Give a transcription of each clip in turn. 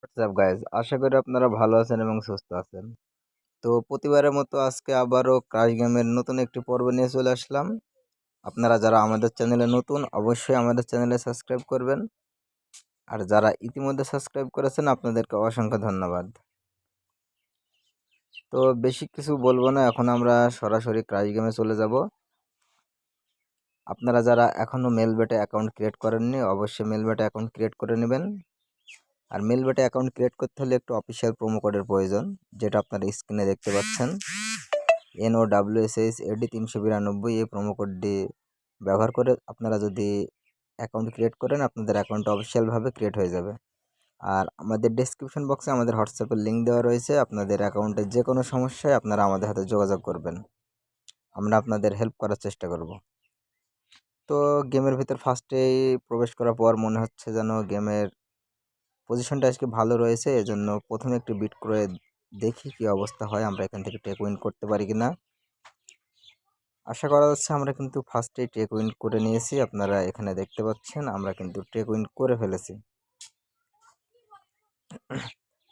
WhatsApp guys, আশা করি আপনারা ভালো আছেন এবং সুস্থ আছেন। তো প্রতিবারের মতো আজকে আবারও ক্রাশ গেমের নতুন একটি পর্ব নিয়ে চলে আসলাম। আপনারা যারা আমাদের চ্যানেলে নতুন, অবশ্যই আমাদের চ্যানেলে সাবস্ক্রাইব করবেন। আর যারা ইতিমধ্যে সাবস্ক্রাইব করেছেন, আপনাদেরকে অসংখ্য ধন্যবাদ। তো বেশি কিছু বলবো না, এখন আমরা সরাসরি ক্রাশ গেমে চলে যাব। আপনারা যারা এখনও মেলবেটে অ্যাকাউন্ট ক্রিয়েট করেননি, অবশ্যই মেলবেটে অ্যাকাউন্ট ক্রিয়েট করে নেবেন। আর মেলবেটে অ্যাকাউন্ট ক্রিয়েট করতে হলে একটু অফিসিয়াল প্রোমো কোডের প্রয়োজন, যেটা আপনারা স্ক্রিনে দেখতে পাচ্ছেন। NOWSSAD 392 এই প্রোমো কোডটি ব্যবহার করে আপনারা যদি অ্যাকাউন্ট ক্রিয়েট করেন, আপনাদের অ্যাকাউন্ট অফিসিয়ালভাবে ক্রিয়েট হয়ে যাবে। আর আমাদের ডেসক্রিপশন বক্সে আমাদের হোয়াটসঅ্যাপের লিঙ্ক দেওয়া রয়েছে। আপনাদের অ্যাকাউন্টের যে কোনো সমস্যায় আপনারা আমাদের হাতে যোগাযোগ করবেন, আমরা আপনাদের হেল্প করার চেষ্টা করব। তো গেমের ভিতর ফার্স্টেই প্রবেশ করার পর মনে হচ্ছে যেন গেমের পজিশনটা আজকে ভালো রয়েছে, এজন্য প্রথমে একটু বিট করে দেখি কি অবস্থা হয়, আমরা এখান থেকে টেক উইন করতে পারি কিনা। আশা করা যাচ্ছে আমরা কিন্তু ফার্স্টেই টেক উইন করে নিয়েছি। আপনারা এখানে দেখতে পাচ্ছেন আমরা কিন্তু টেক উইন করে ফেলেছি।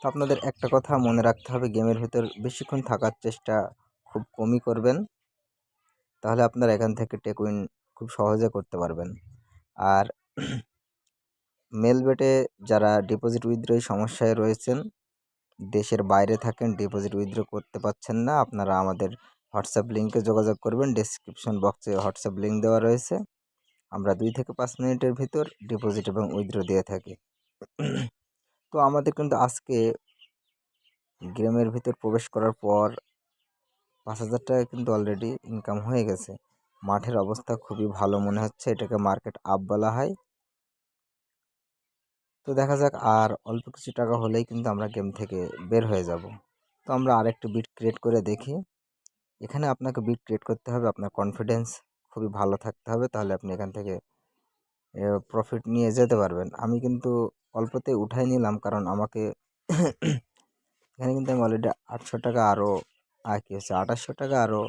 তো আপনাদের একটা কথা মনে রাখতে হবে, গেমের ভিতর বেশিক্ষণ থাকার চেষ্টা খুব কমই করবেন, তাহলে আপনারা এখান থেকে টেক উইন খুব সহজে করতে পারবেন। আর মেলবেটে যারা ডিপোজিট উইথড্রয় সমস্যায় রয়েছেন, দেশের বাইরে থাকেন, ডিপোজিট উইথড্র করতে পারছেন না, আপনারা আমাদের হোয়াটসঅ্যাপ লিঙ্কে যোগাযোগ করবেন। ডেসক্রিপশন বক্সে হোয়াটসঅ্যাপ লিঙ্ক দেওয়া রয়েছে। আমরা 2 থেকে 5 মিনিটের ভিতর ডিপোজিট এবং উইথড্র দিয়ে থাকি। তো আমাদের কিন্তু আজকে গেমের ভিতর প্রবেশ করার পর 5,000 টাকা কিন্তু অলরেডি ইনকাম হয়ে গেছে। মাঠের অবস্থা খুবই ভালো মনে হচ্ছে, এটাকে মার্কেট আপ বলা হয়। তো দেখা যাক, আর অল্প কিছু টাকা হলেই কিন্তু আমরা গেম থেকে বের হয়ে যাব। তো আমরা আরেকটু বিট ক্রিয়েট করে দেখি। এখানে আপনাকে বিট ক্রিয়েট করতে হবে, আপনার কনফিডেন্স খুবই ভালো থাকতে হবে, তাহলে আপনি এখান থেকে প্রফিট নিয়ে যেতে পারবেন। আমি কিন্তু অল্পতেই উঠাই নিলাম, কারণ আমাকে এখানে কিন্তু আমি অলরেডি 800 টাকা আরও কি হচ্ছে 2800 টাকা আরও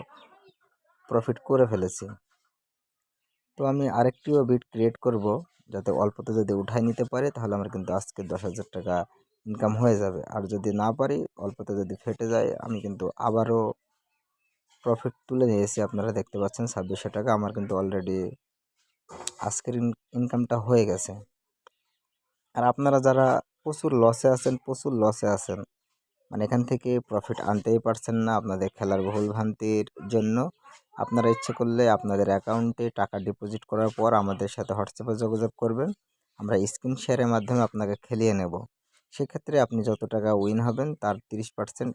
প্রফিট করে ফেলেছি। তো আমি আরেকটিও বিট ক্রিয়েট করব, যাতে অল্পতে যদি উঠাই নিতে পারি, তাহলে আমার কিন্তু আজকে 10,000 টাকা ইনকাম হয়ে যাবে। আর যদি না পারি, অল্পতে যদি ফেটে যায়, আমি কিন্তু আবারও প্রফিট তুলে নিয়েছি। আপনারা দেখতে পাচ্ছেন 2600 টাকা আমার কিন্তু অলরেডি আজকের ইনকামটা হয়ে গেছে। আর আপনারা যারা প্রচুর লসে আছেন, মানে এখান থেকে প্রফিট আনতেই পারছেন না আপনাদের খেলার ভুল ভ্রান্তির জন্য, আপনারা ইচ্ছে করলে আপনাদের অ্যাকাউন্টে টাকা ডিপোজিট করার পর আমাদের সাথে হোয়াটসঅ্যাপে যোগাযোগ করবেন। আমরা স্ক্রিন শেয়ারের মাধ্যমে আপনাকে খেলিয়ে নেব। সেক্ষেত্রে আপনি যত টাকা উইন হবেন তার 30%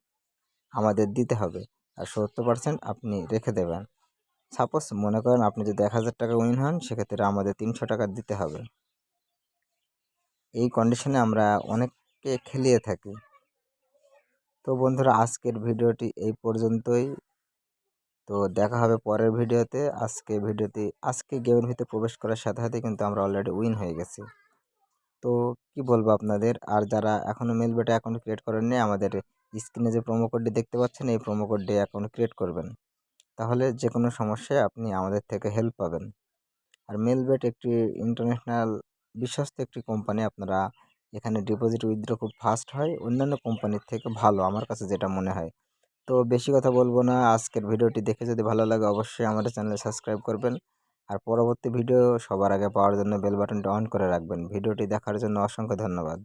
আমাদের দিতে হবে, আর 70% আপনি রেখে দেবেন। সাপোজ মনে করেন আপনি যদি 1,000 টাকা উইন হন, সেক্ষেত্রে আমাদের 300 টাকা দিতে হবে। এই কন্ডিশনে আমরা অনেককে খেলিয়ে থাকি। তো বন্ধুরা, আজকের ভিডিওটি এই পর্যন্তই। তো দেখা হবে পরের ভিডিওতে। আজকে গেমের ভিতরে প্রবেশ করার সাথে সাথে কিন্তু আমরা অলরেডি উইন হয়ে গেছি। তো কি বলবো আপনাদের, আর যারা এখনও মেলবেটে অ্যাকাউন্ট ক্রিয়েট করেননি, আমাদের স্ক্রিনে যে প্রোমো কোডটি দেখতে পাচ্ছেন, এই প্রোমো কোড দিয়ে অ্যাকাউন্ট ক্রিয়েট করবেন, তাহলে যে কোনো সমস্যায় আপনি আমাদের থেকে হেল্প পাবেন। আর মেলবেট একটি ইন্টারন্যাশনাল বিশ্বস্ত একটি কোম্পানি, আপনারা এখানে ডিপোজিট উইথড্র খুব ফাস্ট হয়, অন্যান্য কোম্পানির থেকে ভালো আমার কাছে যেটা মনে হয়। তো বেশি কথা বলবো না, আজকের ভিডিওটি দেখে যদি ভালো লাগে অবশ্যই আমাদের চ্যানেলে সাবস্ক্রাইব করবেন। আর পরবর্তী ভিডিও সবার আগে পাওয়ার জন্য বেল বাটনটি অন করে রাখবেন। ভিডিওটি দেখার জন্য অসংখ্য ধন্যবাদ।